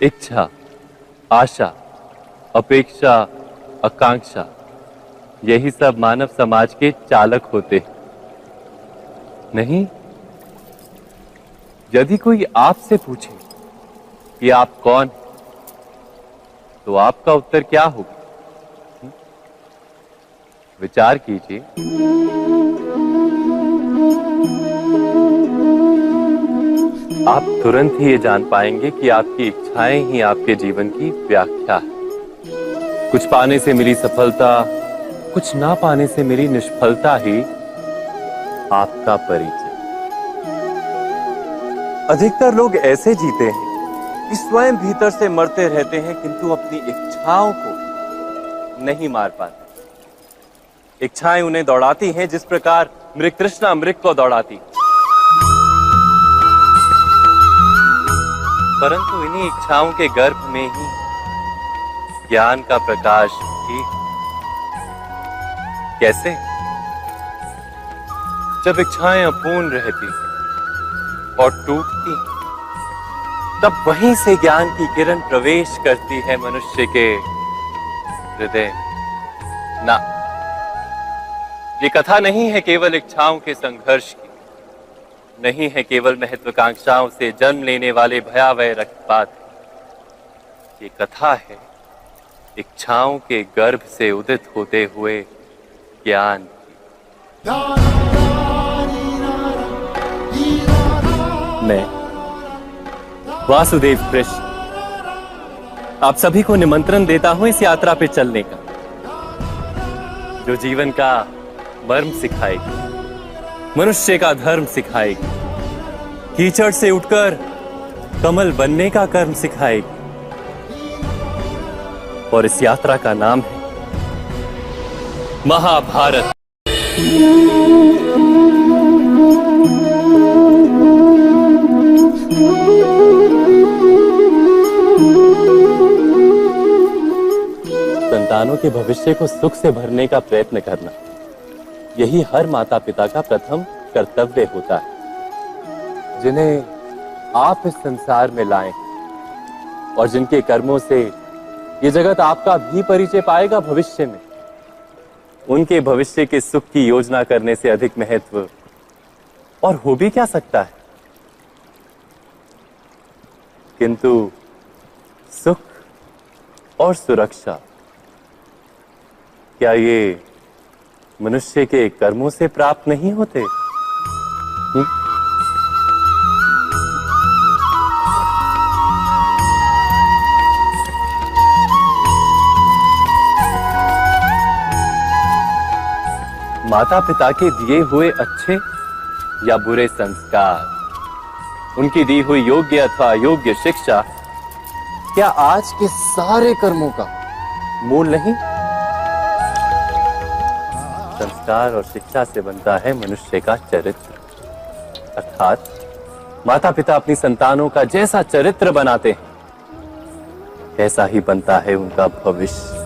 इच्छा, आशा, अपेक्षा, आकांक्षा, यही सब मानव समाज के चालक होते हैं। नहीं, यदि कोई आपसे पूछे कि आप कौन हैं, तो आपका उत्तर क्या होगा? विचार कीजिए। आप तुरंत ही ये जान पाएंगे कि आपकी इच्छाएं ही आपके जीवन की व्याख्या है। कुछ पाने से मिली सफलता, कुछ ना पाने से मिली निष्फलता ही आपका परिचय। अधिकतर लोग ऐसे जीते हैं कि स्वयं भीतर से मरते रहते हैं, किंतु अपनी इच्छाओं को नहीं मार पाते। इच्छाएं उन्हें दौड़ाती हैं जिस प्रकार मृग तृष्णा मृग को दौड़ाती। परंतु इन्हीं इच्छाओं के गर्भ में ही ज्ञान का प्रकाश भी। कैसे? जब इच्छाएं अपूर्ण रहती और टूटती, तब वहीं से ज्ञान की किरण प्रवेश करती है मनुष्य के हृदय। ना, ये कथा नहीं है केवल इच्छाओं के संघर्ष की, नहीं है केवल महत्वाकांक्षाओं से जन्म लेने वाले भयावह रक्तपात। ये कथा है इच्छाओं के गर्भ से उदित होते हुए ज्ञान की। मैं वासुदेव कृष्ण आप सभी को निमंत्रण देता हूं इस यात्रा पे चलने का, जो जीवन का मर्म सिखाएगी, मनुष्य का धर्म सिखाएगी, कीचड़ से उठकर कमल बनने का कर्म सिखाएगी। और इस यात्रा का नाम है महाभारत। संतानों के भविष्य को सुख से भरने का प्रयत्न करना, यही हर माता पिता का प्रथम कर्तव्य होता है, जिन्हें आप इस संसार में लाए और जिनके कर्मों से ये जगत आपका भी परिचय पाएगा भविष्य में। उनके भविष्य के सुख की योजना करने से अधिक महत्व और हो भी क्या सकता है। किंतु सुख और सुरक्षा, क्या ये मनुष्य के कर्मों से प्राप्त नहीं होते? माता पिता के दिए हुए अच्छे या बुरे संस्कार, उनकी दी हुई योग्य अथवा अयोग्य शिक्षा, क्या आज के सारे कर्मों का मूल नहीं? संस्कार और शिक्षा से बनता है मनुष्य का चरित्र। अर्थात माता पिता अपनी संतानों का जैसा चरित्र बनाते हैं, ऐसा ही बनता है उनका भविष्य।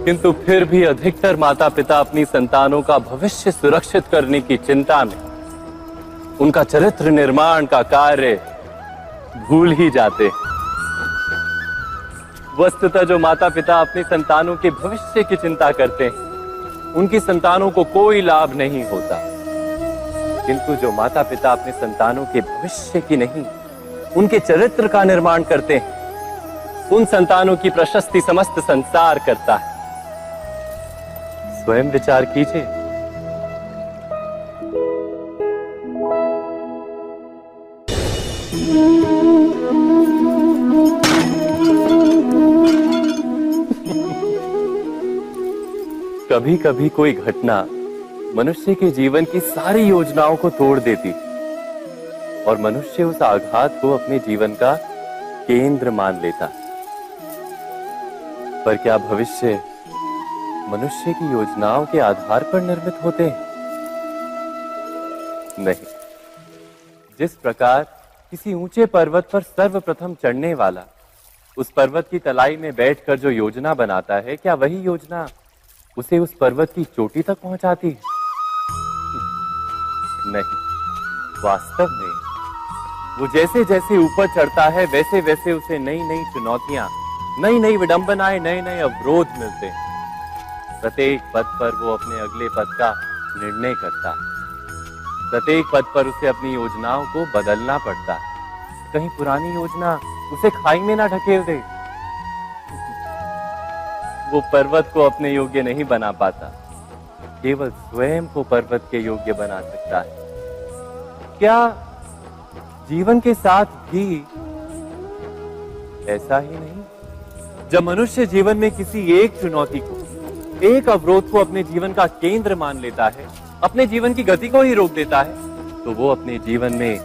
किंतु फिर भी अधिकतर माता पिता अपनी संतानों का भविष्य सुरक्षित करने की चिंता में उनका चरित्र निर्माण का कार्य भूल ही जाते हैं। वस्तुतः जो माता पिता अपनी संतानों के भविष्य की चिंता करते हैं, उनकी संतानों को कोई लाभ नहीं होता। किंतु जो माता पिता अपने संतानों के भविष्य की नहीं, उनके चरित्र का निर्माण करते हैं, उन संतानों की प्रशस्ति समस्त संसार करता है। स्वयं विचार कीजिए। कभी कभी कोई घटना मनुष्य के जीवन की सारी योजनाओं को तोड़ देती और मनुष्य उस आघात को अपने जीवन का केंद्र मान लेता। पर क्या भविष्य मनुष्य की योजनाओं के आधार पर निर्मित होते हैं? नहीं। जिस प्रकार किसी ऊंचे पर्वत पर सर्वप्रथम चढ़ने वाला उस पर्वत की तलाई में बैठकर जो योजना बनाता है, क्या वही योजना उसे उस पर्वत की चोटी तक पहुंचाती है? नहीं। वास्तव में वो जैसे जैसे ऊपर चढ़ता है वैसे वैसे उसे नई नई चुनौतियां, नई नई विडंबनाएं, नए नए अवरोध मिलते हैं। प्रत्येक पद पर वो अपने अगले पद का निर्णय करता है। प्रत्येक पद पर उसे अपनी योजनाओं को बदलना पड़ता है। कहीं पुरानी योजना उसे खाई में ना ढकेल दे। वो पर्वत को अपने योग्य नहीं बना पाता, केवल स्वयं को पर्वत के योग्य बना सकता है। क्या जीवन के साथ भी ऐसा ही नहीं? जब मनुष्य जीवन में किसी एक चुनौती को, एक अवरोध को अपने जीवन का केंद्र मान लेता है, अपने जीवन की गति को ही रोक देता है, तो वो अपने जीवन में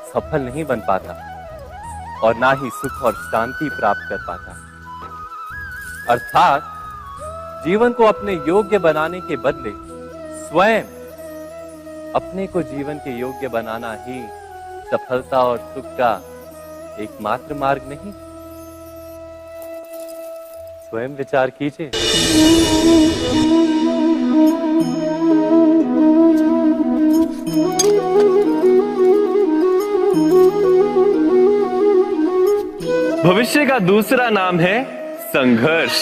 सफल नहीं बन पाता और ना ही सुख और शांति प्राप्त कर पाता। अर्थात जीवन को अपने योग्य बनाने के बदले स्वयं अपने को जीवन के योग्य बनाना ही सफलता और सुख का एकमात्र मार्ग नहीं। स्वयं विचार कीजिए। भविष्य का दूसरा नाम है संघर्ष।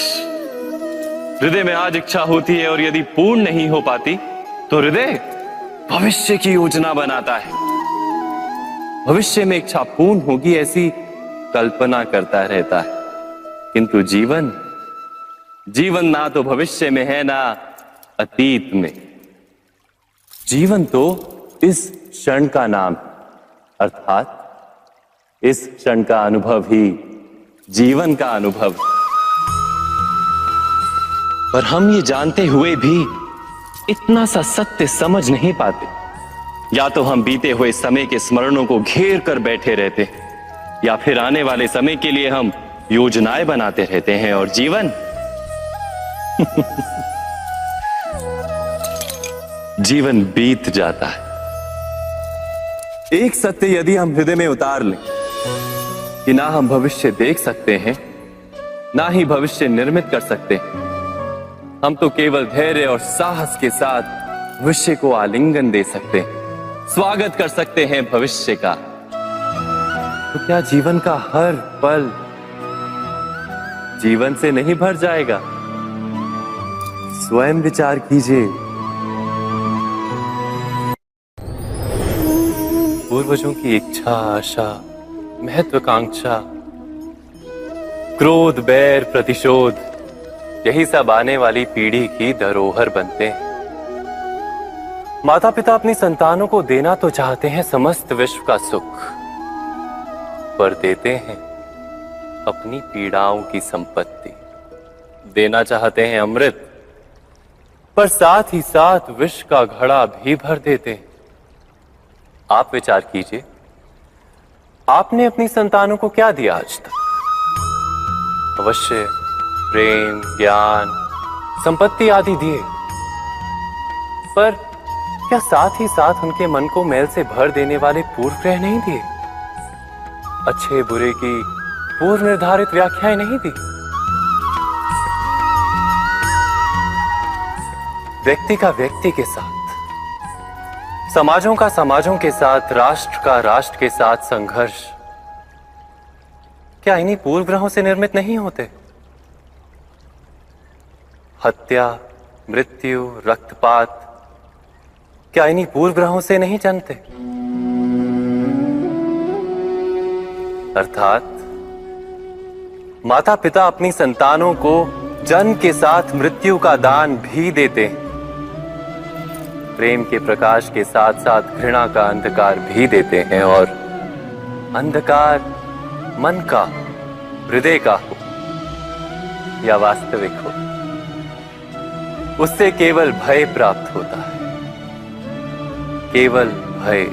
हृदय में आज इच्छा होती है और यदि पूर्ण नहीं हो पाती तो हृदय भविष्य की योजना बनाता है। भविष्य में इच्छा पूर्ण होगी ऐसी कल्पना करता रहता है, किंतु जीवन ना तो भविष्य में है ना अतीत में। जीवन तो इस क्षण का नाम, अर्थात इस क्षण का अनुभव ही जीवन का अनुभव। पर हम ये जानते हुए भी इतना सा सत्य समझ नहीं पाते। या तो हम बीते हुए समय के स्मरणों को घेर कर बैठे रहते, या फिर आने वाले समय के लिए हम योजनाएं बनाते रहते हैं और जीवन जीवन बीत जाता है। एक सत्य यदि हम हृदय में उतार लें कि ना हम भविष्य देख सकते हैं, ना ही भविष्य निर्मित कर सकते हैं, हम तो केवल धैर्य और साहस के साथ भविष्य को आलिंगन दे सकते हैं, स्वागत कर सकते हैं भविष्य का। तो क्या जीवन का हर पल जीवन से नहीं भर जाएगा? स्वयं विचार कीजिए। पूर्वजों की इच्छा, आशा, महत्वाकांक्षा, क्रोध, बैर, प्रतिशोध, यही सब आने वाली पीढ़ी की धरोहर बनते हैं। माता पिता अपनी संतानों को देना तो चाहते हैं समस्त विश्व का सुख, पर देते हैं अपनी पीड़ाओं की संपत्ति। देना चाहते हैं अमृत, पर साथ ही साथ विष का घड़ा भी भर देते हैं। आप विचार कीजिए, आपने अपनी संतानों को क्या दिया आज तक? अवश्य प्रेम, ज्ञान, संपत्ति आदि दिए, पर क्या साथ ही साथ उनके मन को मैल से भर देने वाले पूर्व ग्रह नहीं दिए? अच्छे बुरे की पूर्व निर्धारित व्याख्याएं नहीं दी? व्यक्ति का व्यक्ति के साथ, समाजों का समाजों के साथ, राष्ट्र का राष्ट्र के साथ संघर्ष क्या इन्हीं पूर्व ग्रहों से निर्मित नहीं होते? हत्या, मृत्यु, रक्तपात क्या इन्हीं पूर्व ग्रहों से नहीं जन्मते? अर्थात माता पिता अपनी संतानों को जन्म के साथ मृत्यु का दान भी देते हैं। प्रेम के प्रकाश के साथ साथ घृणा का अंधकार भी देते हैं, और अंधकार मन का, हृदय का हो या वास्तविक हो, उससे केवल भय प्राप्त होता है, केवल भय।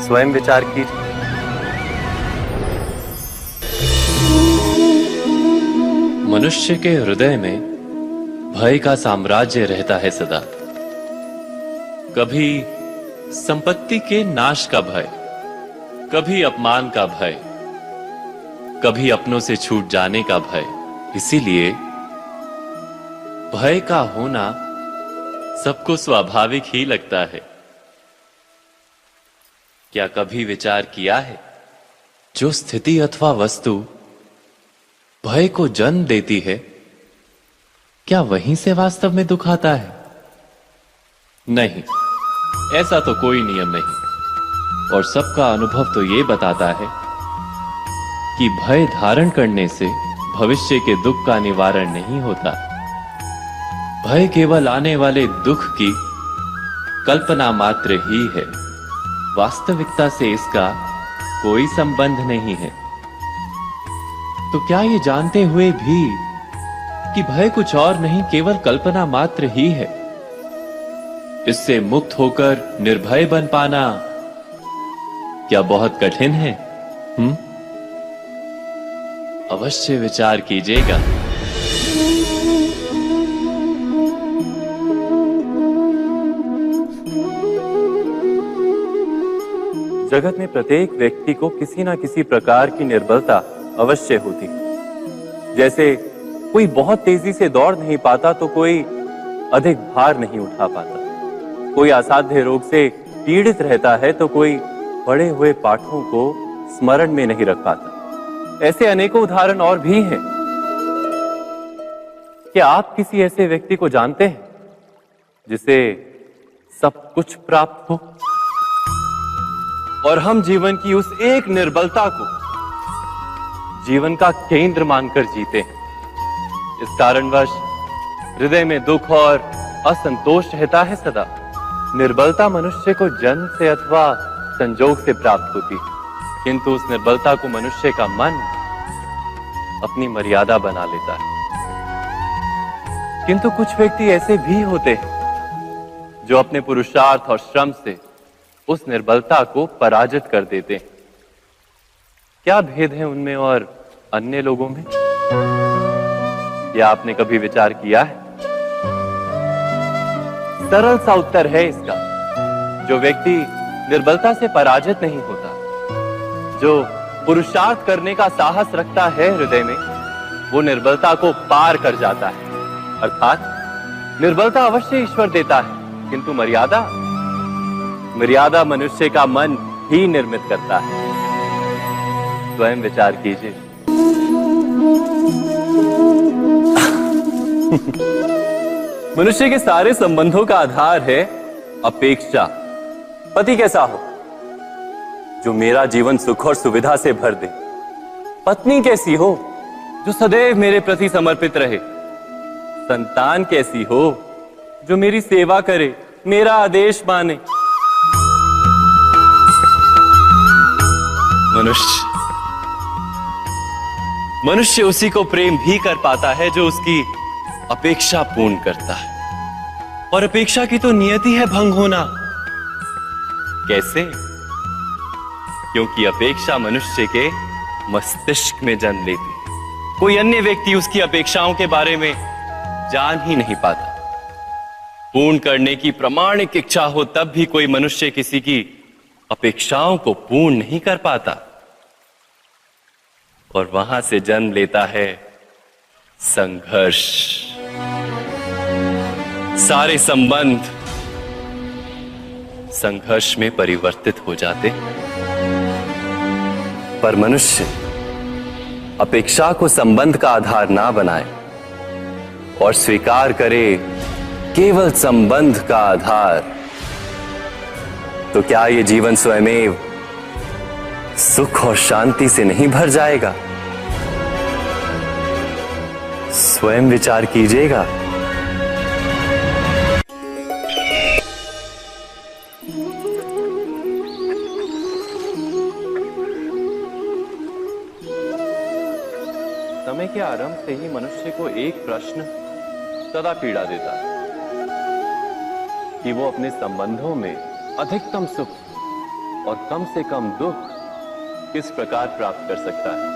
स्वयं विचार कीजिए। मनुष्य के हृदय में भय का साम्राज्य रहता है सदा। कभी संपत्ति के नाश का भय, कभी अपमान का भय, कभी अपनों से छूट जाने का भय। इसीलिए भय का होना सबको स्वाभाविक ही लगता है। क्या कभी विचार किया है, जो स्थिति अथवा वस्तु भय को जन्म देती है, क्या वहीं से वास्तव में दुख आता है? नहीं, ऐसा तो कोई नियम नहीं। और सबका अनुभव तो ये बताता है कि भय धारण करने से भविष्य के दुख का निवारण नहीं होता। भय केवल आने वाले दुख की कल्पना मात्र ही है। वास्तविकता से इसका कोई संबंध नहीं है। तो क्या ये जानते हुए भी कि भय कुछ और नहीं, केवल कल्पना मात्र ही है, इससे मुक्त होकर निर्भय बन पाना क्या बहुत कठिन है? अवश्य विचार कीजिएगा। जगत में प्रत्येक व्यक्ति को किसी ना किसी प्रकार की निर्बलता अवश्य होती है। जैसे कोई बहुत तेजी से दौड़ नहीं पाता तो कोई अधिक भार नहीं उठा पाता, कोई असाध्य रोग से पीड़ित रहता है तो कोई पढ़े हुए पाठों को स्मरण में नहीं रख पाता। ऐसे अनेकों उदाहरण और भी हैं। क्या आप किसी ऐसे व्यक्ति को जानते हैं जिसे सब कुछ प्राप्त हो और हम जीवन की उस एक निर्बलता को जीवन का केंद्र मानकर जीते हैं? इस कारणवश हृदय में दुख और असंतोष रहता है सदा। निर्बलता मनुष्य को जन्म से अथवा संजोग से प्राप्त होती है, किंतु उस निर्बलता को मनुष्य का मन अपनी मर्यादा बना लेता है। किंतु कुछ व्यक्ति ऐसे भी होते हैं जो अपने पुरुषार्थ और श्रम से उस निर्बलता को पराजित कर देते हैं। क्या भेद है उनमें और अन्य लोगों में? यह आपने कभी विचार किया है? सरल सा उत्तर है इसका। जो व्यक्ति निर्बलता से पराजित नहीं होता, जो पुरुषार्थ करने का साहस रखता है हृदय में, वो निर्बलता को पार कर जाता है। अर्थात निर्बलता अवश्य ईश्वर देता है, किंतु मर्यादा मनुष्य का मन ही निर्मित करता है। स्वयं विचार कीजिए। मनुष्य के सारे संबंधों का आधार है अपेक्षा। पति कैसा हो जो मेरा जीवन सुख और सुविधा से भर दे? पत्नी कैसी हो जो सदैव मेरे प्रति समर्पित रहे? संतान कैसी हो जो मेरी सेवा करे, मेरा आदेश माने? मनुष्य उसी को प्रेम भी कर पाता है जो उसकी अपेक्षा पूर्ण करता है। और अपेक्षा की तो नियति है भंग होना। कैसे? क्योंकि अपेक्षा मनुष्य के मस्तिष्क में जन्म लेती है। कोई अन्य व्यक्ति उसकी अपेक्षाओं के बारे में जान ही नहीं पाता। पूर्ण करने की प्रामाणिक इच्छा हो तब भी कोई मनुष्य किसी की अपेक्षाओं को पूर्ण नहीं कर पाता। और वहां से जन्म लेता है संघर्ष। सारे संबंध संघर्ष में परिवर्तित हो जाते। पर मनुष्य अपेक्षा को संबंध का आधार ना बनाए और स्वीकार करे केवल संबंध का आधार, तो क्या ये जीवन स्वयमेव सुख और शांति से नहीं भर जाएगा? स्वयं विचार कीजिएगा। समय के आरंभ से ही मनुष्य को एक प्रश्न सदा पीड़ा देता है कि वो अपने संबंधों में अधिकतम सुख और कम से कम दुख किस प्रकार प्राप्त कर सकता है।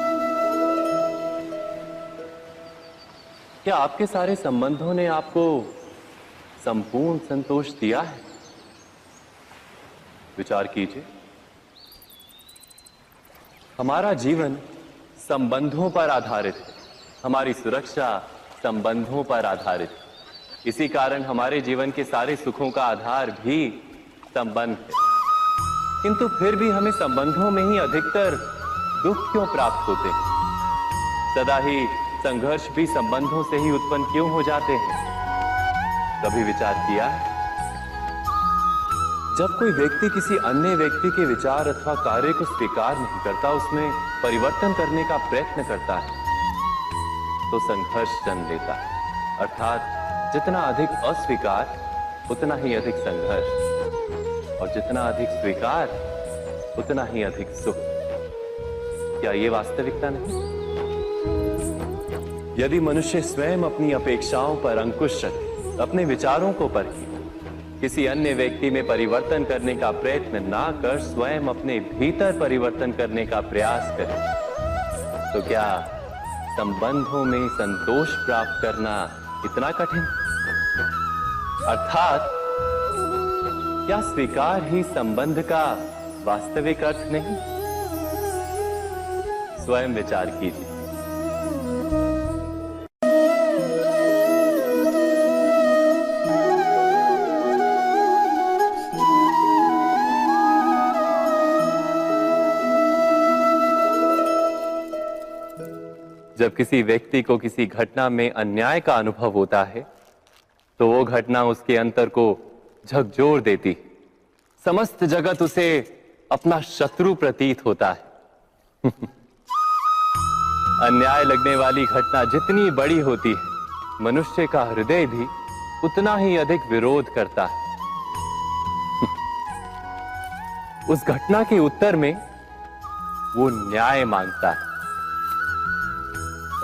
क्या आपके सारे संबंधों ने आपको संपूर्ण संतोष दिया है? विचार कीजिए। हमारा जीवन संबंधों पर आधारित है। हमारी सुरक्षा संबंधों पर आधारित है। इसी कारण हमारे जीवन के सारे सुखों का आधार भी संबंध है। किंतु फिर भी हमें संबंधों में ही अधिकतर दुख क्यों प्राप्त होते हैं? सदा ही संघर्ष भी संबंधों से ही उत्पन्न क्यों हो जाते हैं? कभी विचार किया है? जब कोई व्यक्ति किसी अन्य व्यक्ति के विचार अथवा कार्य को स्वीकार नहीं करता, उसमें परिवर्तन करने का प्रयत्न करता है, तो संघर्ष जन्म लेता है। अर्थात जितना अधिक अस्वीकार उतना ही अधिक संघर्ष, और जितना अधिक स्वीकार उतना ही अधिक सुख। क्या ये वास्तविकता नहीं? यदि मनुष्य स्वयं अपनी अपेक्षाओं पर अंकुश रखे, अपने विचारों को परखे, किसी अन्य व्यक्ति में परिवर्तन करने का प्रयत्न ना कर स्वयं अपने भीतर परिवर्तन करने का प्रयास करे, तो क्या संबंधों में संतोष प्राप्त करना इतना कठिन? अर्थात क्या स्वीकार ही संबंध का वास्तविक अर्थ नहीं? स्वयं विचार कीजिए। जब किसी व्यक्ति को किसी घटना में अन्याय का अनुभव होता है, तो वो घटना उसके अंतर को झकझोर देती। समस्त जगत उसे अपना शत्रु प्रतीत होता है। अन्याय लगने वाली घटना जितनी बड़ी होती है, मनुष्य का हृदय भी उतना ही अधिक विरोध करता है। उस घटना के उत्तर में वो न्याय मांगता है,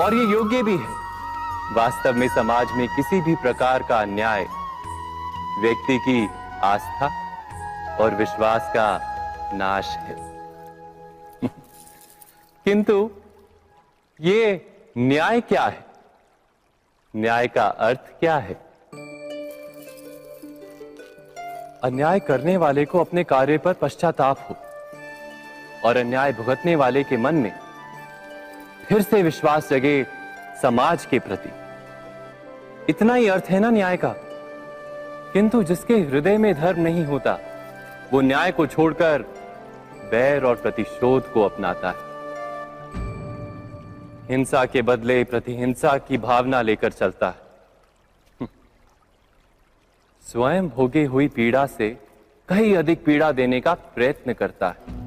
और ये योग्य भी है। वास्तव में समाज में किसी भी प्रकार का अन्याय व्यक्ति की आस्था और विश्वास का नाश है। किंतु ये न्याय क्या है? न्याय का अर्थ क्या है? अन्याय करने वाले को अपने कार्य पर पश्चाताप हो, और अन्याय भुगतने वाले के मन में फिर से विश्वास जगे समाज के प्रति। इतना ही अर्थ है ना न्याय का। किंतु जिसके हृदय में धर्म नहीं होता, वो न्याय को छोड़कर बैर और प्रतिशोध को अपनाता है। हिंसा के बदले प्रतिहिंसा की भावना लेकर चलता है। स्वयं भोगी हुई पीड़ा से कहीं अधिक पीड़ा देने का प्रयत्न करता है,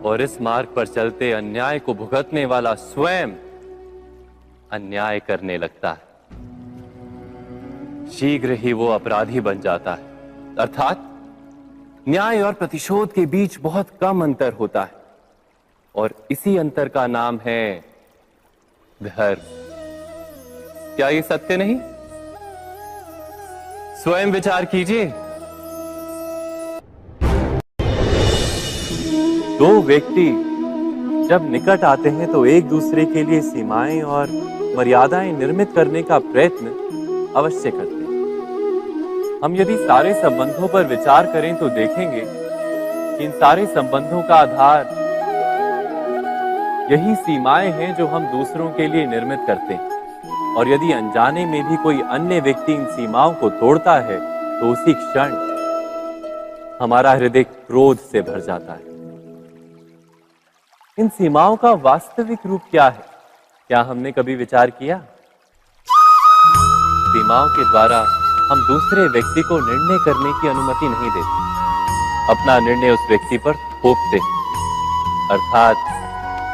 और इस मार्ग पर चलते अन्याय को भुगतने वाला स्वयं अन्याय करने लगता है। शीघ्र ही वो अपराधी बन जाता है। अर्थात न्याय और प्रतिशोध के बीच बहुत कम अंतर होता है, और इसी अंतर का नाम है धर्म। क्या ये सत्य नहीं? स्वयं विचार कीजिए। दो व्यक्ति जब निकट आते हैं तो एक दूसरे के लिए सीमाएं और मर्यादाएं निर्मित करने का प्रयत्न अवश्य करते हैं। हम यदि सारे संबंधों पर विचार करें तो देखेंगे कि इन सारे संबंधों का आधार यही सीमाएं हैं जो हम दूसरों के लिए निर्मित करते हैं। और यदि अनजाने में भी कोई अन्य व्यक्ति इन सीमाओं को तोड़ता है, तो उसी क्षण हमारा हृदय क्रोध से भर जाता है। इन सीमाओं का वास्तविक रूप क्या है? क्या हमने कभी विचार किया? सीमाओं के द्वारा हम दूसरे व्यक्ति को निर्णय करने की अनुमति नहीं देते, अपना निर्णय उस व्यक्ति पर थोपते हैं। अर्थात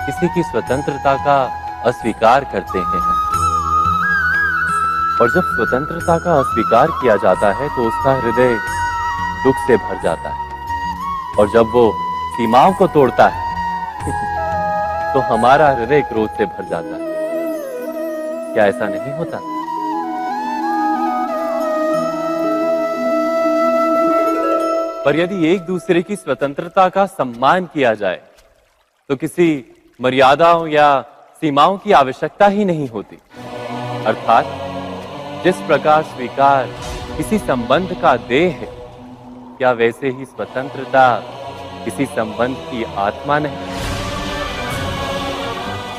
किसी की स्वतंत्रता का अस्वीकार करते हैं। और जब स्वतंत्रता का अस्वीकार किया जाता है तो उसका हृदय दुख से भर जाता है, और जब वो सीमाओं को तोड़ता है तो हमारा हृदय क्रोध से भर जाता है। क्या ऐसा नहीं होता? पर यदि एक दूसरे की स्वतंत्रता का सम्मान किया जाए तो किसी मर्यादाओं या सीमाओं की आवश्यकता ही नहीं होती। अर्थात जिस प्रकार स्वीकार किसी संबंध का देह है, क्या वैसे ही स्वतंत्रता किसी संबंध की आत्मा नहीं?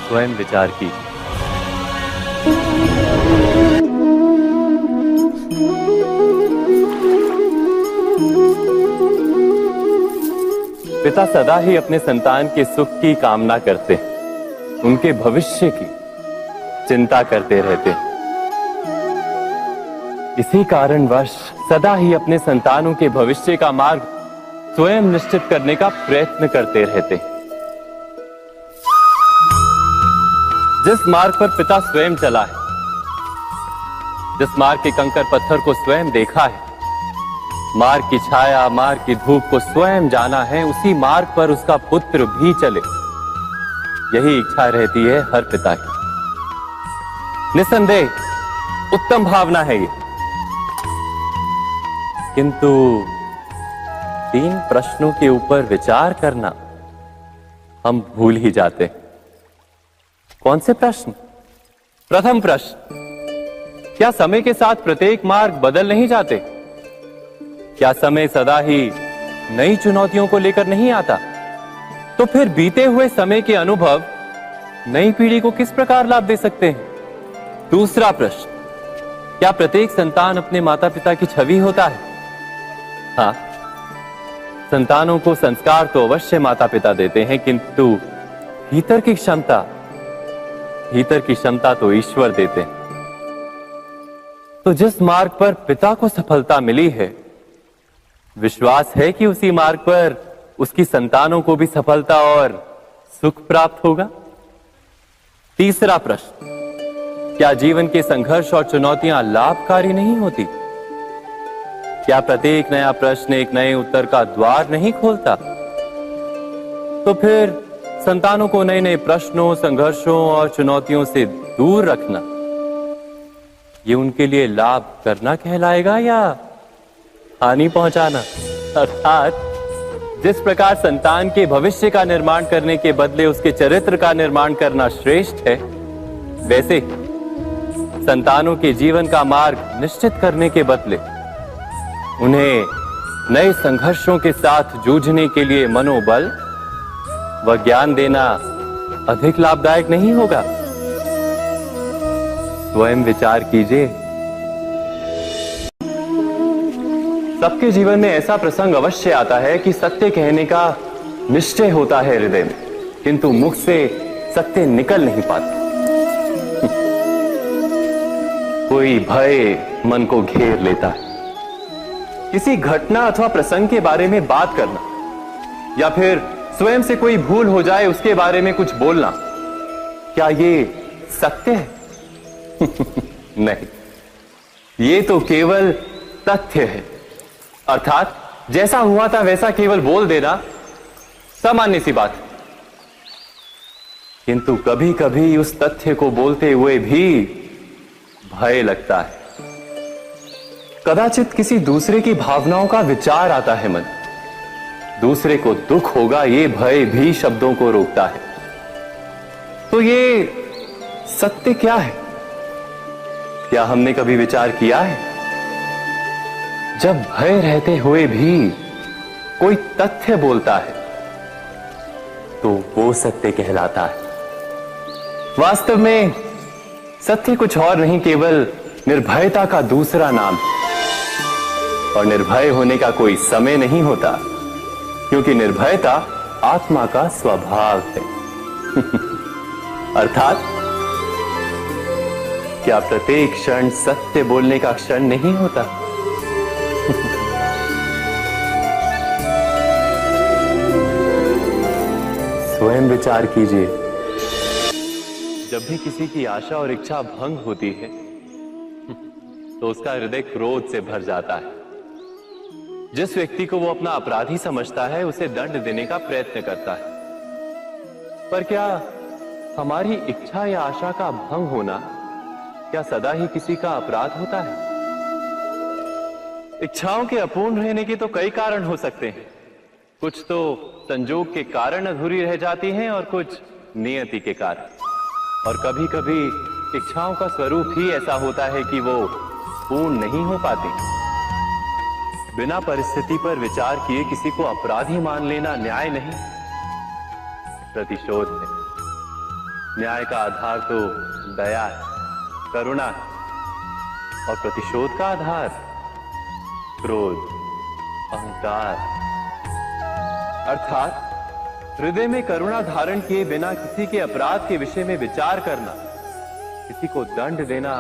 स्वयं विचार कीजिए। पिता सदा ही अपने संतान के सुख की कामना करते हैं, उनके भविष्य की चिंता करते रहते हैं। इसी कारणवश सदा ही अपने संतानों के भविष्य का मार्ग स्वयं निश्चित करने का प्रयत्न करते रहते हैं। जिस मार्ग पर पिता स्वयं चला है, जिस मार्ग के कंकर पत्थर को स्वयं देखा है, मार्ग की छाया, मार्ग की धूप को स्वयं जाना है, उसी मार्ग पर उसका पुत्र भी चले, यही इच्छा रहती है हर पिता की। निसंदेह उत्तम भावना है ये, किंतु 3 प्रश्नों के ऊपर विचार करना हम भूल ही जाते हैं। कौन से प्रश्न? प्रथम प्रश्न, क्या समय के साथ प्रत्येक मार्ग बदल नहीं जाते? क्या समय सदा ही नई चुनौतियों को लेकर नहीं आता? तो फिर बीते हुए समय के अनुभव नई पीढ़ी को किस प्रकार लाभ दे सकते हैं? दूसरा प्रश्न, क्या प्रत्येक संतान अपने माता पिता की छवि होता है? हाँ, संतानों को संस्कार तो अवश्य माता पिता देते हैं, किंतु भीतर की क्षमता तो ईश्वर देते हैं। तो जिस मार्ग पर पिता को सफलता मिली है, विश्वास है कि उसी मार्ग पर उसकी संतानों को भी सफलता और सुख प्राप्त होगा। तीसरा प्रश्न, क्या जीवन के संघर्ष और चुनौतियां लाभकारी नहीं होती? क्या प्रत्येक नया प्रश्न एक नए उत्तर का द्वार नहीं खोलता? तो फिर संतानों को नए नए प्रश्नों, संघर्षों और चुनौतियों से दूर रखना, ये उनके लिए लाभ करना कहलाएगा या हानि पहुंचाना? अर्थात जिस प्रकार संतान के भविष्य का निर्माण करने के बदले उसके चरित्र का निर्माण करना श्रेष्ठ है, वैसे संतानों के जीवन का मार्ग निश्चित करने के बदले उन्हें नए संघर्षों के साथ जूझने के लिए मनोबल व ज्ञान देना अधिक लाभदायक नहीं होगा? स्वयं विचार कीजिए। सबके जीवन में ऐसा प्रसंग अवश्य आता है कि सत्य कहने का निश्चय होता है हृदय में, किंतु मुख से सत्य निकल नहीं पाता। कोई भय मन को घेर लेता है। किसी घटना अथवा प्रसंग के बारे में बात करना या फिर स्वयं से कोई भूल हो जाए उसके बारे में कुछ बोलना, क्या ये सत्य है? नहीं, ये तो केवल तथ्य है। अर्थात जैसा हुआ था वैसा केवल बोल देना सामान्य सी बात है। किंतु कभी कभी उस तथ्य को बोलते हुए भी भय लगता है। कदाचित किसी दूसरे की भावनाओं का विचार आता है मन, दूसरे को दुख होगा, ये भय भी शब्दों को रोकता है। तो ये सत्य क्या है? क्या हमने कभी विचार किया है? जब भय रहते हुए भी कोई तथ्य बोलता है तो वो सत्य कहलाता है। वास्तव में सत्य कुछ और नहीं, केवल निर्भयता का दूसरा नाम है। और निर्भय होने का कोई समय नहीं होता, क्योंकि निर्भयता आत्मा का स्वभाव है। अर्थात क्या प्रत्येक क्षण सत्य बोलने का क्षण नहीं होता? स्वयं विचार कीजिए। जब भी किसी की आशा और इच्छा भंग होती है तो उसका हृदय क्रोध से भर जाता है। जिस व्यक्ति को वो अपना अपराधी समझता है उसे दंड देने का प्रयत्न करता है। पर क्या हमारी इच्छा या आशा का भंग होना क्या सदा ही किसी का अपराध होता है? इच्छाओं के अपूर्ण रहने के तो कई कारण हो सकते हैं। कुछ तो संजोग के कारण अधूरी रह जाती हैं और कुछ नियति के कारण। और कभी कभी इच्छाओं का स्वरूप ही ऐसा होता है कि वो पूर्ण नहीं हो पाती। बिना परिस्थिति पर विचार किए किसी को अपराधी मान लेना न्याय नहीं, प्रतिशोध है। न्याय का आधार तो दया है, करुणा है, और प्रतिशोध का आधार क्रोध, अहंकार। अर्थात हृदय में करुणा धारण किए बिना किसी के अपराध के विषय में विचार करना, किसी को दंड देना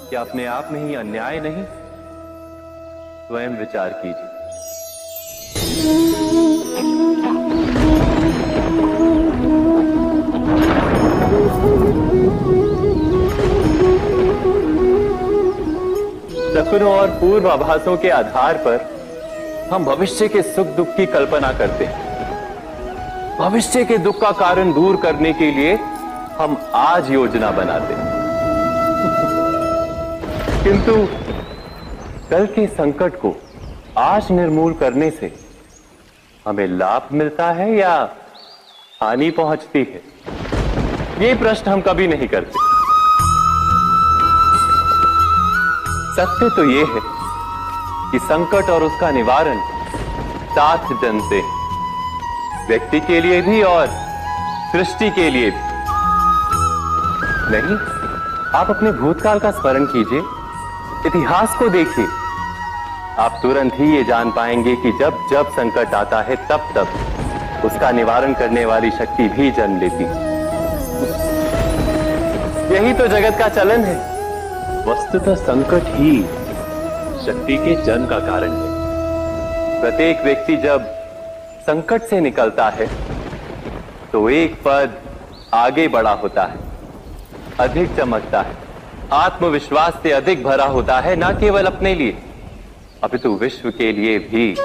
क्या अपने आप में ही अन्याय नहीं? स्वयं विचार कीजिए। सपनों और पूर्वाभासों के आधार पर हम भविष्य के सुख दुख की कल्पना करते हैं। भविष्य के दुख का कारण दूर करने के लिए हम आज योजना बनाते हैं, किंतु कल के संकट को आज निर्मूल करने से हमें लाभ मिलता है या हानि पहुंचती है? ये प्रश्न हम कभी नहीं करते। सत्य तो यह है कि संकट और उसका निवारण साथ जनते हैं, व्यक्ति के लिए भी और सृष्टि के लिए भी। नहीं, आप अपने भूतकाल का स्मरण कीजिए, इतिहास को देखिए। आप तुरंत ही ये जान पाएंगे कि जब जब संकट आता है तब तब उसका निवारण करने वाली शक्ति भी जन्म लेती है। यही तो जगत का चलन है। वस्तुतः संकट ही शक्ति के जन्म का कारण है। प्रत्येक व्यक्ति जब संकट से निकलता है तो एक पद आगे बढ़ा होता है, अधिक चमकता है, आत्मविश्वास से अधिक भरा होता है, न केवल अपने लिए अपितु विश्व के लिए भी।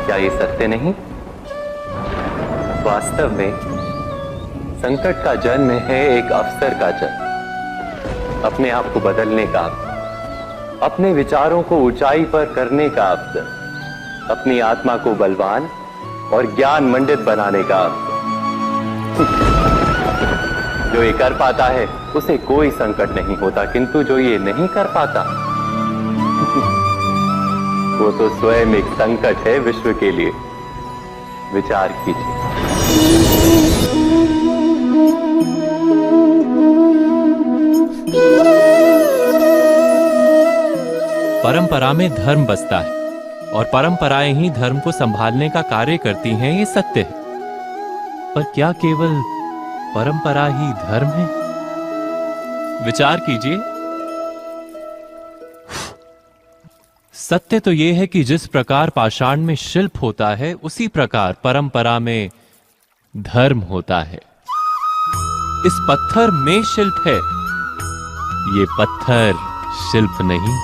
क्या ये सत्य नहीं? वास्तव में संकट का जन्म है एक अवसर का जन्म, अपने आप को बदलने का, अपने विचारों को ऊंचाई पर करने का अवसर, अपनी आत्मा को बलवान और ज्ञान मंडित बनाने का अवसर। जो ये कर पाता है उसे कोई संकट नहीं होता, किंतु जो ये नहीं कर पाता वो तो स्वयं एक संकट है विश्व के लिए। विचार कीजिए। परंपरा में धर्म बसता है और परंपराएं ही धर्म को संभालने का कार्य करती हैं, ये सत्य है। पर क्या केवल परंपरा ही धर्म है? विचार कीजिए। सत्य तो यह है कि जिस प्रकार पाषाण में शिल्प होता है उसी प्रकार परंपरा में धर्म होता है। इस पत्थर में शिल्प है, ये पत्थर शिल्प नहीं।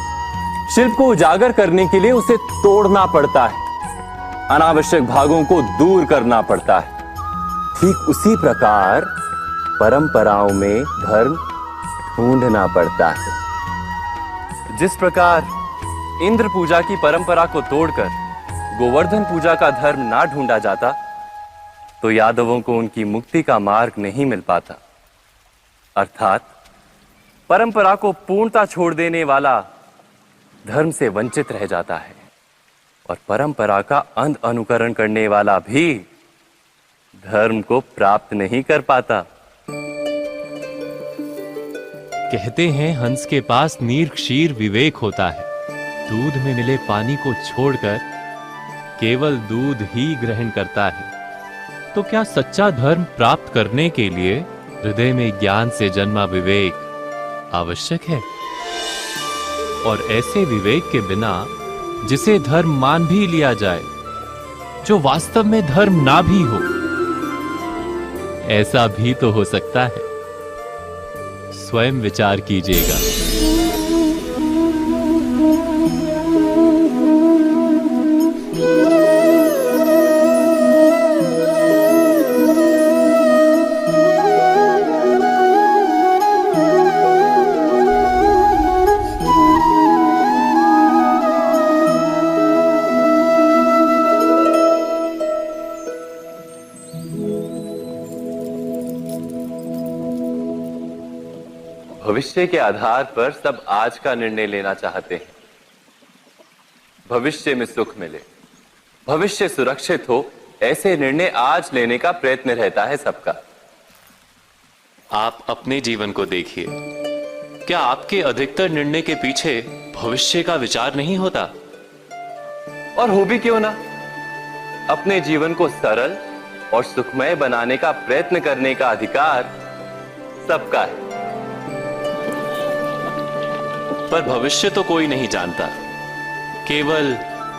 शिल्प को उजागर करने के लिए उसे तोड़ना पड़ता है, अनावश्यक भागों को दूर करना पड़ता है। ठीक उसी प्रकार परंपराओं में धर्म ढूंढना पड़ता है। जिस प्रकार इंद्र पूजा की परंपरा को तोड़कर गोवर्धन पूजा का धर्म ना ढूंढा जाता तो यादवों को उनकी मुक्ति का मार्ग नहीं मिल पाता। अर्थात परंपरा को पूर्णता छोड़ देने वाला धर्म से वंचित रह जाता है और परंपरा का अंध अनुकरण करने वाला भी धर्म को प्राप्त नहीं कर पाता। कहते हैं हंस के पास नीर क्षीर विवेक होता है। दूध में मिले पानी को छोड़कर केवल दूध ही ग्रहण करता है। तो क्या सच्चा धर्म प्राप्त करने के लिए हृदय में ज्ञान से जन्मा विवेक आवश्यक है? और ऐसे विवेक के बिना जिसे धर्म मान भी लिया जाए, जो वास्तव में धर्म ना भी हो, ऐसा भी तो हो सकता है। स्वयं विचार कीजिएगा। भविष्य के आधार पर सब आज का निर्णय लेना चाहते हैं। भविष्य में सुख मिले, भविष्य सुरक्षित हो, ऐसे निर्णय आज लेने का प्रयत्न रहता है सबका। आप अपने जीवन को देखिए, क्या आपके अधिकतर निर्णय के पीछे भविष्य का विचार नहीं होता? और हो भी क्यों ना, अपने जीवन को सरल और सुखमय बनाने का प्रयत्न करने का अधिकार सबका है। पर भविष्य तो कोई नहीं जानता, केवल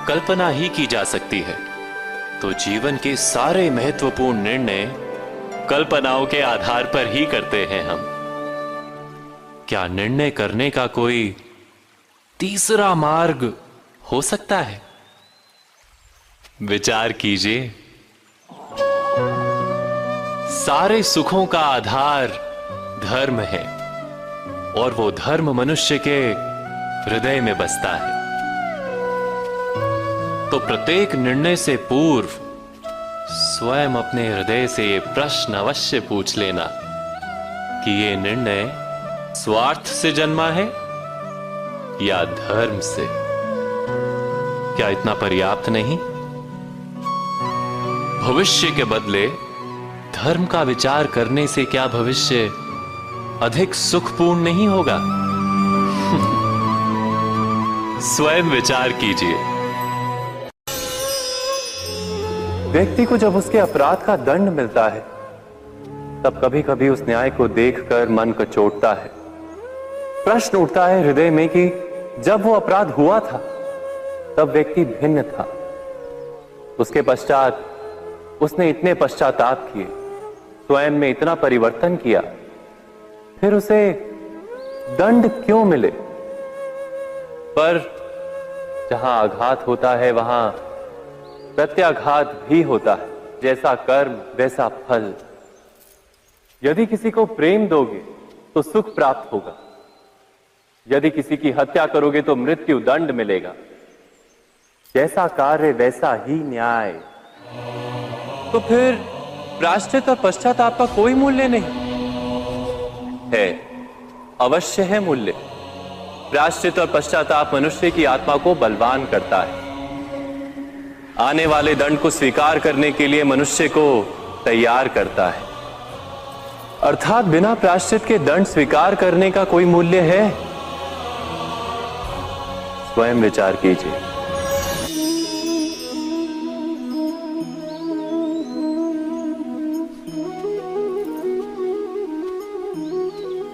कल्पना ही की जा सकती है। तो जीवन के सारे महत्वपूर्ण निर्णय कल्पनाओं के आधार पर ही करते हैं हम। क्या निर्णय करने का कोई तीसरा मार्ग हो सकता है? विचार कीजिए। सारे सुखों का आधार धर्म है और वो धर्म मनुष्य के हृदय में बसता है। तो प्रत्येक निर्णय से पूर्व स्वयं अपने हृदय से ये प्रश्न अवश्य पूछ लेना कि ये निर्णय स्वार्थ से जन्मा है या धर्म से। क्या इतना पर्याप्त नहीं? भविष्य के बदले धर्म का विचार करने से क्या भविष्य अधिक सुखपूर्ण नहीं होगा? स्वयं विचार कीजिए। व्यक्ति को जब उसके अपराध का दंड मिलता है तब कभी कभी उस न्याय को देखकर मन कचोटता है। प्रश्न उठता है हृदय में कि जब वो अपराध हुआ था तब व्यक्ति भिन्न था। उसके पश्चात उसने इतने पश्चाताप किए, स्वयं में इतना परिवर्तन किया, फिर उसे दंड क्यों मिले? पर जहां आघात होता है वहां प्रत्याघात भी होता है। जैसा कर्म वैसा फल। यदि किसी को प्रेम दोगे तो सुख प्राप्त होगा, यदि किसी की हत्या करोगे तो मृत्यु दंड मिलेगा। जैसा कार्य वैसा ही न्याय। तो फिर प्रायश्चित और पश्चाताप का कोई मूल्य नहीं है? अवश्य है मूल्य। प्रायश्चित और पश्चाताप मनुष्य की आत्मा को बलवान करता है। आने वाले दंड को स्वीकार करने के लिए मनुष्य को तैयार करता है। अर्थात बिना प्रायश्चित के दंड स्वीकार करने का कोई मूल्य है? स्वयं विचार कीजिए।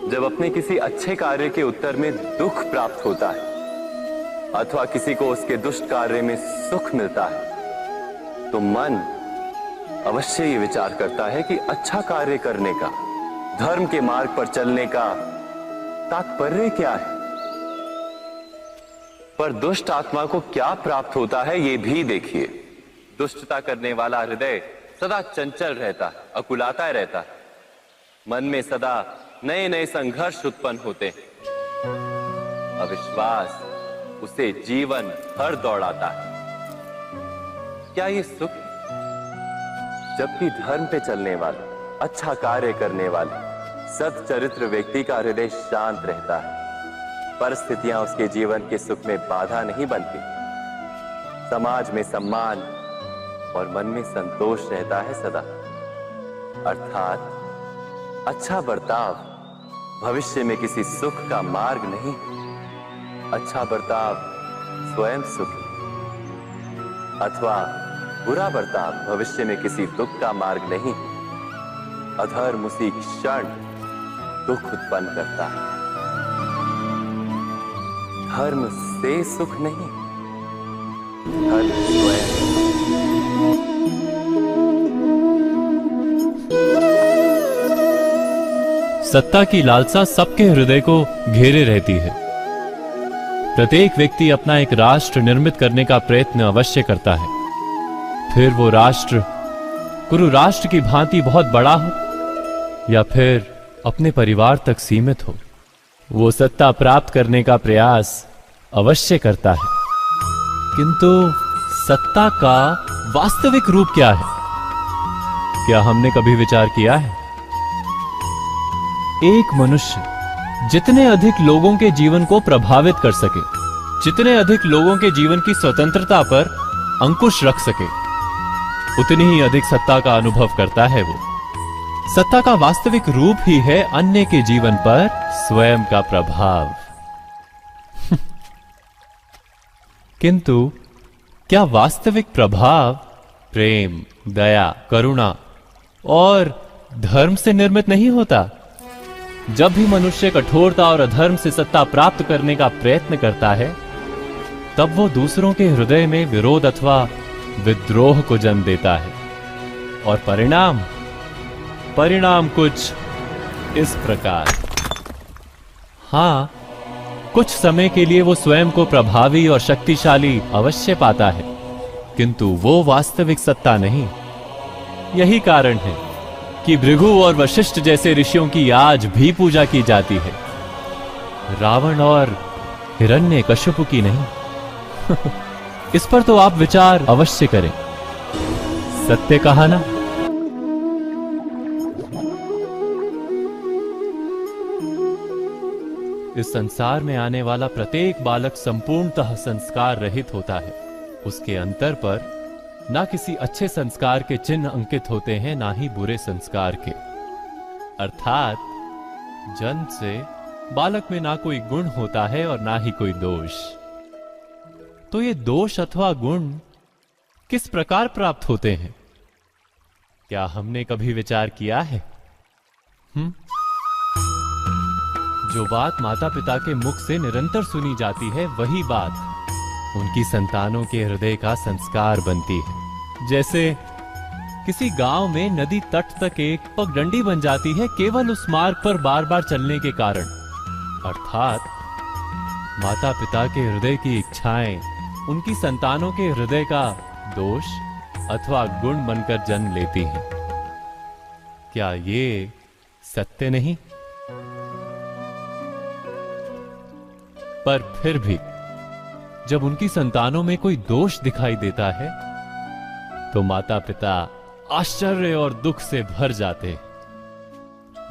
जब अपने किसी अच्छे कार्य के उत्तर में दुख प्राप्त होता है अथवा किसी को उसके दुष्ट कार्य में सुख मिलता है तो मन अवश्य ये विचार करता है कि अच्छा कार्य करने का, धर्म के मार्ग पर चलने का तात्पर्य क्या है। पर दुष्ट आत्मा को क्या प्राप्त होता है ये भी देखिए। दुष्टता करने वाला हृदय सदा चंचल रहता है, अकुलाता रहता है। मन में सदा नए नए संघर्ष उत्पन्न होते हैं। अविश्वास उसे जीवन भर दौड़ाता है। क्या ये सुख? जबकि धर्म पे चलने वाले, अच्छा कार्य करने वाले, सच्चरित्र व्यक्ति का हृदय शांत रहता है। परिस्थितियां उसके जीवन के सुख में बाधा नहीं बनती। समाज में सम्मान और मन में संतोष रहता है सदा। अर्थात अच्छा बर्ताव भविष्य में किसी सुख का मार्ग नहीं। अच्छा बर्ताव स्वयं सुख अथवा बुरा बर्ताव भविष्य में किसी दुख का मार्ग नहीं। अधर्म उसी क्षण दुख उत्पन्न करता है। धर्म से सुख नहीं, धर्म स्वयं। सत्ता की लालसा सबके हृदय को घेरे रहती है। प्रत्येक व्यक्ति अपना एक राष्ट्र निर्मित करने का प्रयत्न अवश्य करता है। फिर वो राष्ट्र कुरु राष्ट्र की भांति बहुत बड़ा हो या फिर अपने परिवार तक सीमित हो, वो सत्ता प्राप्त करने का प्रयास अवश्य करता है। किंतु सत्ता का वास्तविक रूप क्या है? क्या हमने कभी विचार किया है? एक मनुष्य जितने अधिक लोगों के जीवन को प्रभावित कर सके, जितने अधिक लोगों के जीवन की स्वतंत्रता पर अंकुश रख सके, उतनी ही अधिक सत्ता का अनुभव करता है वो। सत्ता का वास्तविक रूप ही है अन्य के जीवन पर स्वयं का प्रभाव। किंतु क्या वास्तविक प्रभाव प्रेम, दया, करुणा और धर्म से निर्मित नहीं होता। जब भी मनुष्य कठोरता और अधर्म से सत्ता प्राप्त करने का प्रयत्न करता है, तब वो दूसरों के हृदय में विरोध अथवा विद्रोह को जन्म देता है। और परिणाम कुछ इस प्रकार। हां, कुछ समय के लिए वो स्वयं को प्रभावी और शक्तिशाली अवश्य पाता है, किंतु वो वास्तविक सत्ता नहीं। यही कारण है कि भृगु और वशिष्ठ जैसे ऋषियों की आज भी पूजा की जाती है, रावण और हिरण्यकश्यप की नहीं। इस पर तो आप विचार अवश्य करें। सत्य कहा ना? इस संसार में आने वाला प्रत्येक बालक संपूर्णतः संस्कार रहित होता है। उसके अंतर पर ना किसी अच्छे संस्कार के चिन्ह अंकित होते हैं, ना ही बुरे संस्कार के। अर्थात जन्म से बालक में ना कोई गुण होता है और ना ही कोई दोष। तो ये दोष अथवा गुण किस प्रकार प्राप्त होते हैं? क्या हमने कभी विचार किया है? जो बात माता पिता के मुख से निरंतर सुनी जाती है, वही बात उनकी संतानों के हृदय का संस्कार बनती है। जैसे किसी गांव में नदी तट तक एक पगडंडी बन जाती है, केवल उस मार्ग पर बार बार चलने के कारण। अर्थात माता पिता के हृदय की इच्छाएं उनकी संतानों के हृदय का दोष अथवा गुण बनकर जन्म लेती हैं। क्या ये सत्य नहीं? पर फिर भी जब उनकी संतानों में कोई दोष दिखाई देता है, तो माता पिता आश्चर्य और दुख से भर जाते हैं।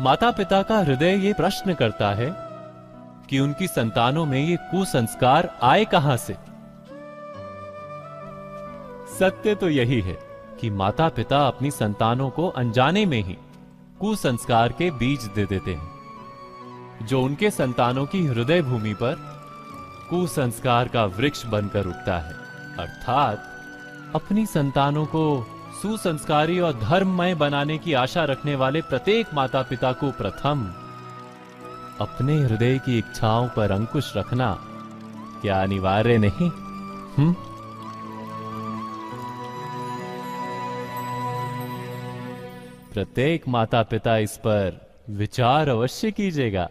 माता पिता का हृदय ये प्रश्न करता है कि उनकी संतानों में ये कुसंस्कार आए कहां से। सत्य तो यही है कि माता पिता अपनी संतानों को अनजाने में ही कुसंस्कार के बीज दे देते हैं, जो उनके संतानों की हृदय भूमि पर कुसंस्कार का वृक्ष बनकर उगता है। अर्थात अपनी संतानों को सुसंस्कारी और धर्ममय बनाने की आशा रखने वाले प्रत्येक माता पिता को प्रथम अपने हृदय की इच्छाओं पर अंकुश रखना क्या अनिवार्य नहीं? प्रत्येक माता पिता इस पर विचार अवश्य कीजिएगा।